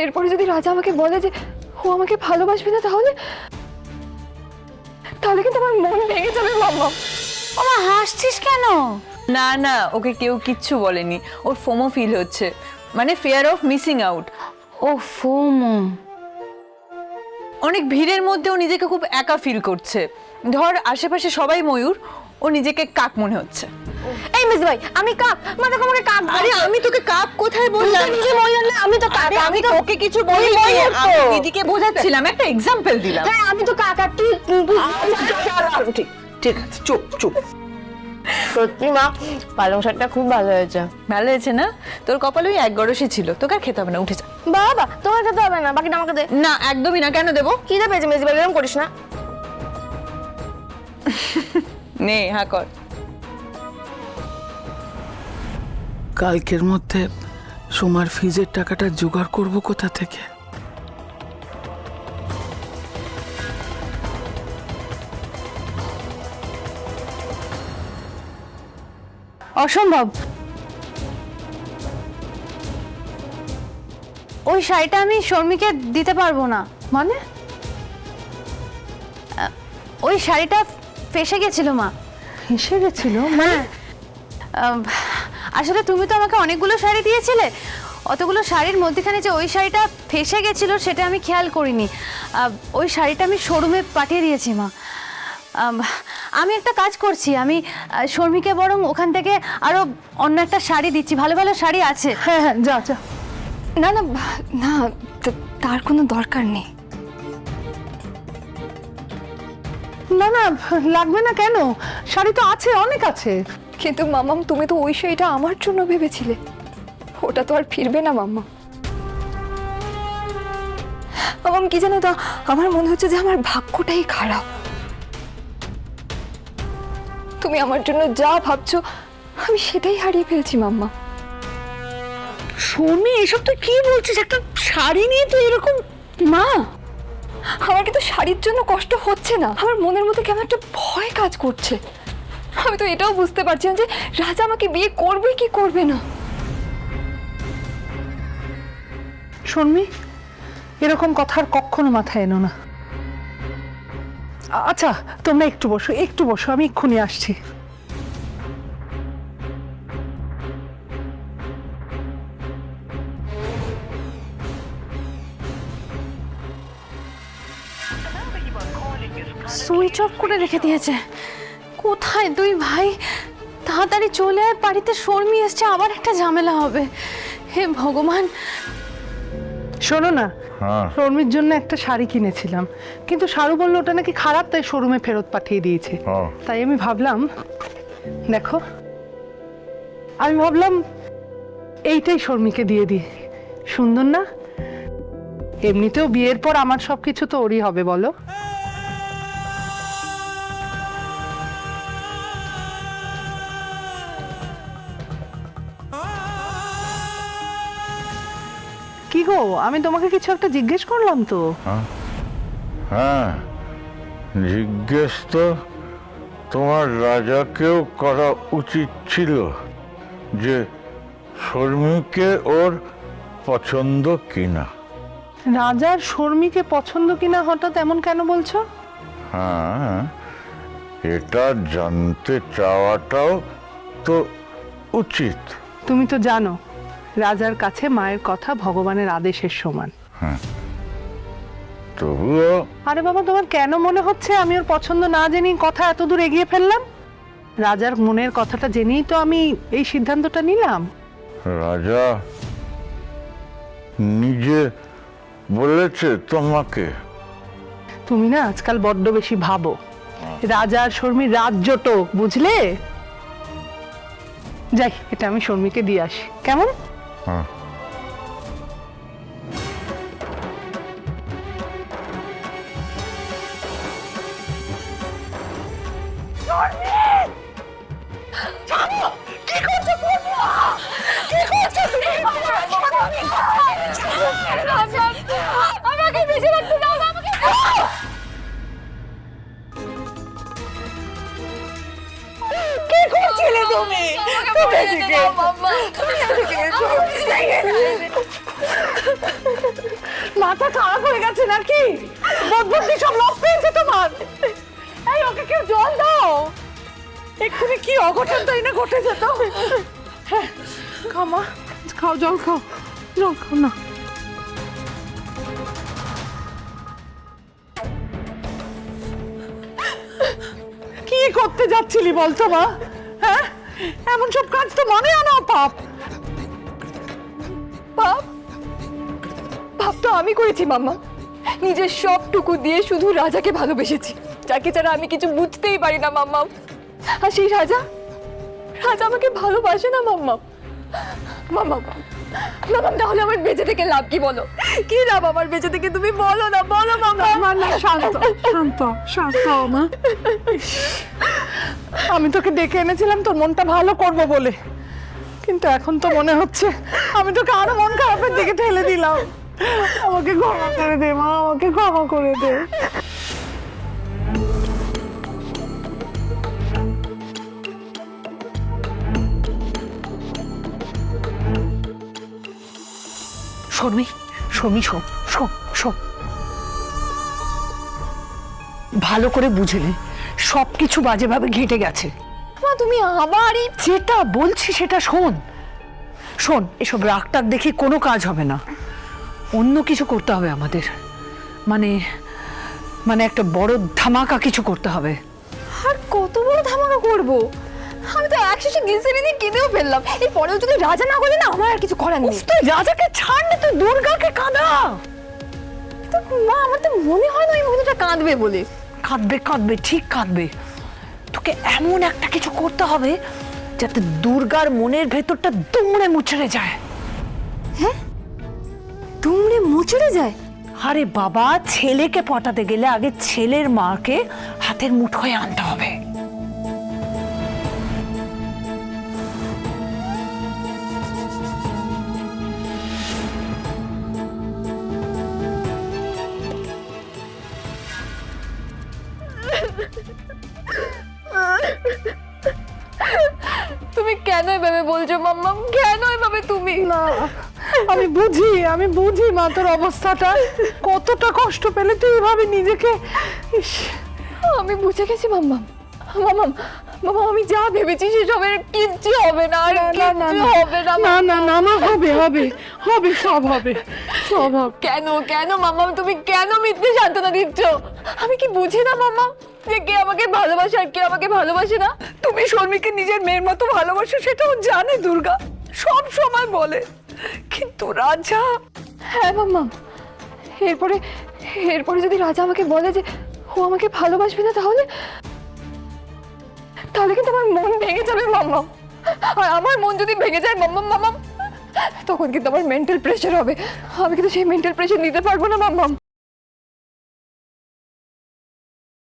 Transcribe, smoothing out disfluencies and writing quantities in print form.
এরপরে যদি রাজা আমাকে বলে যে ও আমাকে ভালোবাসবে না, তাহলে তাহলে কিন্তু আমার মন ভেঙে যাবে মাম্মা। ওমা হাসছিস কেন? না না, ওকে কেউ কিচ্ছু বলেনি। ওর ফোমো ফিল হচ্ছে, মানে ফিয়ার অফ মিসিং আউট। ও ফোমো। অনেক ভিড়ের মধ্যে ও নিজেকে খুব একা ফিল করছে। ধর আশেপাশে সবাই ময়ূর, ও নিজেকে কাক মনে হচ্ছে। এই মিস ভাই, আমি কাক? মা দেখো আমাকে কাক। আরে আমি তোকে কাক কোথায় বললাম? নিজে ময়ূর না, আমি তো কাক। আমি তোকে কিছু বলিনি, আমি দিদিকে বোঝাচ্ছিলাম, একটা এক্সাম্পল দিলাম। হ্যাঁ আমি তো কাক। আর তুই ঠিক ঠিক আছে, চুপ চুপ। সত্যি মা, পালং শাকটা খুব ভালো হয়েছে। ভালো হয়েছে না? তোর কপালে ওই এক গড়সই ছিল, তোকে আর খেতে হবে না, উঠে যা। বাবা তোমার খেতে হবে না, বাকিটা আমাকে দে। না একদমই না, কেন দেবো? খিদে পেয়েছে মেজি ভাই, এরকম করিস না। নে হ্যাঁ কর। কালকের মধ্যে সোমার ফিজের টাকাটা জোগাড় করব কোথা থেকে? অসম্ভব। ওই শাড়িটা আমি শর্মিকে দিতে পারবো না। মানে? ওই শাড়িটা ফেসে গেছিল মা। এসে গেছিল? হ্যাঁ, আসলে তুমি তো আমাকে অনেকগুলো শাড়ি দিয়েছিলে, অতগুলো শাড়ির মধ্যেখানে যে ওই শাড়িটা ফেসে গেছিল সেটা আমি খেয়াল করিনি। ওই শাড়িটা আমি শোরুমে পাঠিয়ে দিয়েছি মা। আমি একটা কাজ করছি, আমি শর্মিকে বরং ওখান থেকে আরো অন্য একটা শাড়ি দিচ্ছি, ভালো ভালো শাড়ি আছে। হ্যাঁ হ্যাঁ, যা যা। না না না, তার কোনো দরকার নেই। না না, লাগবে না কেন? শাড়ি তো আছে, অনেক আছে। কিন্তু মাম্মাম, তুমি তো ওই শাড়িটা আমার জন্য ভেবেছিলে, ওটা তো আর ফিরবে না মাম্মা। মাম্মাম কি জানো তো, আমার মনে হচ্ছে যে আমার ভাগ্যটাই খারাপ। তুমি আমার জন্য যা ভাবছো আমি সেটাই হারিয়ে ফেলছি মাম্মা। শর্মি, এসব তুই কি বলছিস? একটা শাড়ি নিয়ে তুই এরকম? মা, আমার কিন্তু শাড়ির জন্য কষ্ট হচ্ছে না, আমার মনের মধ্যে কেমন একটা ভয় কাজ করছে। আমি তো এটাও বুঝতে পারছি না যে রাজা আমাকে বিয়ে করবে কি করবে না। শর্মি, এরকম কথা আর কখনো মাথায় এনো না। আচ্ছা তোমরা একটু বসো, একটু বসো, আমি এক্ষুনি আসছি। সুইচ অফ করে রেখে দিয়েছে। কোথায় তুই ভাই? তাড়াতাড়ি চলে আয়, বাড়িতে শর্মি এসছে, আবার একটা ঝামেলা হবে। হে ভগবান। শোনো না, হ্যাঁ শর্মির জন্য একটা শাড়ি কিনেছিলাম, কিন্তু শাড়ু বললো ওটা নাকি খারাপ, তাই শোরুমে ফেরত পাঠিয়ে দিয়েছে। হ্যাঁ। তাই আমি ভাবলাম, দেখো, আমি ভাবলাম এইটাই শর্মিকে দিয়ে দিই। সুন্দর না? এমনিতেও বিয়ের পর আমার সবকিছু তো ওরই হবে, বলো? কি গো, আমি তোমাকে কিছু একটা জিজ্ঞেস করলাম তো। হ্যাঁ, জিজ্ঞেস তো তোমার রাজাকেও করা উচিত ছিল যে শর্মিকে ওর পছন্দ কিনা। রাজার শর্মিকে পছন্দ কিনা হঠাৎ এমন কেন বলছো? হ্যাঁ, এটা জানতে চাওয়াটাও তো উচিত। তুমি তো জানো রাজার কাছে মায়ের কথা ভগবানের আদেশের সমান। তবুও আরে বাবা, তোমার কেন মনে হচ্ছে আমি ওর পছন্দ না জেনেই কথা এত দূর এগিয়ে ফেললাম? রাজার মনের কথাটা জেনেই তো আমি এই সিদ্ধান্তটা নিলাম। রাজা নিজে বলেছে তোমাকে? তুমি না আজকাল বড্ড বেশি ভাবো। রাজা আর শর্মির রাজ্যটক, বুঝলে? যাই, এটা আমি শর্মিকে দিয়ে আসি, কেমন? হ্যাঁ। আমাকে বেঁচে রাখতে দাও, আমাকে কি করছিলে তুমি? মাম্মা মাথা খারাপ হয়ে গেছে নাকি? বদবুদ্ধি সব লোক পেয়েছে তোমার। এই ওকে কেউ জল দাও, এক্ষুনি কি অঘটন তাই না ঘটে যেত। হ্যাঁ খাও মা, খাও, জল খাও, জল খাও না। কি করতে যাচ্ছিলি বলতো মা? হ্যাঁ, এমন সব কাজ তো মনে আনা পাপ। পাপ? পাপ তো আমি করেছি মাম্মা। নিজের সবটুকু দিয়ে শুধু রাজাকে ভালোবেসেছি, যাকে ছাড়া আমি কিছু বুঝতেই পারি না মাম্মা। আর সেই রাজা রাজা আমাকে ভালোবাসে না মাম্মা। মাম্মা মাম্মা, তাহলে আমার বেঁচে থেকে লাভ কি বলো? কি লাভ আমার বেঁচে থেকে? তুমি বলো না, বলো মাম্মা। মা না, শান্ত শান্ত শান্ত মা। আমি তোকে ডেকে এনেছিলাম তোর মনটা ভালো করবো বলে, কিন্তু এখন তো মনে হচ্ছে আমি তোকে আরো মন খারাপের দিকে ঠেলে দিলাম। আমাকে ক্ষমা করে দে মা, আমাকে ক্ষমা করে দে। শর্মি, শর্মি, শোন শোন শোন, ভালো করে বুঝে নে, সবকিছু বাজেভাবে ঘেঁটে গেছে। মা তুমি আবার এই যেটা বলছি সেটা শোন। শোন, এসব রাগটাগ দেখে কোনো কাজ হবে না, অন্য কিছু করতে হবে আমাদের। মানে মানে একটা বড় ধামাকা কিছু করতে হবে। আর কত বড় ধামাকা করবো? আমি তো একশেষে গ্লিসারিন দিয়ে কেঁদেও ফেললাম। এরপরেও যদি রাজা না বলে না, আমার আর কিছু করার নেই। তুই রাজাকে ছাড় না, তুই দুর্গাকে কাঁদা। তো মা, আমার তো মনে হয় না ওই মহিলাটা কাঁদবে বলে। কাঁদবে কাঁদবে, ঠিক কাঁদবে। তোকে এমন একটা কিছু করতে হবে যাতে দুর্গার মনের ভেতরটা দুমড়ে মুচড়ে যায়। দুমড়ে মুচড়ে যায়? আরে বাবা, ছেলেকে পটাতে গেলে আগে ছেলের মাকে হাতের মুঠোয় আনতে হবে। তুমি কেন এভাবে বলছো মাম্মা? কেন এভাবে তুমি? না, আমি বুঝি মা তোর অবস্থাটা, কতটা কষ্ট পেলে তুই এভাবে নিজেকে। ইস, আমি বুঝে গেছি মাম্মা। মাম্মা মাম্মা, আমি যা ভেবেছি সেসবের কিচ্ছু হবে না, আর কিচ্ছু হবে না। না না না মা, হবে হবে হবে, সব হবে, সব হবে। কেন কেন মাম্মা, তুমি কেন মিথ্যে সান্ত্বনা দিচ্ছ? আমি কি বুঝি না মাম্মা যে কে আমাকে ভালোবাসে আর কে আমাকে ভালোবাসে না? তুমি শর্মিকে নিজের মেয়ের মতো ভালোবাসো, সেটাও জানে দুর্গা, সব সময় বলে। কিন্তু রাজা, হ্যাঁ মাম্মা, এরপরে এরপরে যদি রাজা আমাকে বলে যে ও আমাকে ভালোবাসবে না, তাহলে তাহলে কিন্তু আমার মন ভেঙে যাবে মাম্মা। আর আমার মন যদি ভেঙে যায় মাম্মা মাম্মা, তখন কিন্তু আমার মেন্টাল প্রেশার হবে। আমি কিন্তু সেই মেন্টাল প্রেশার নিতে পারবো না মাম্মা।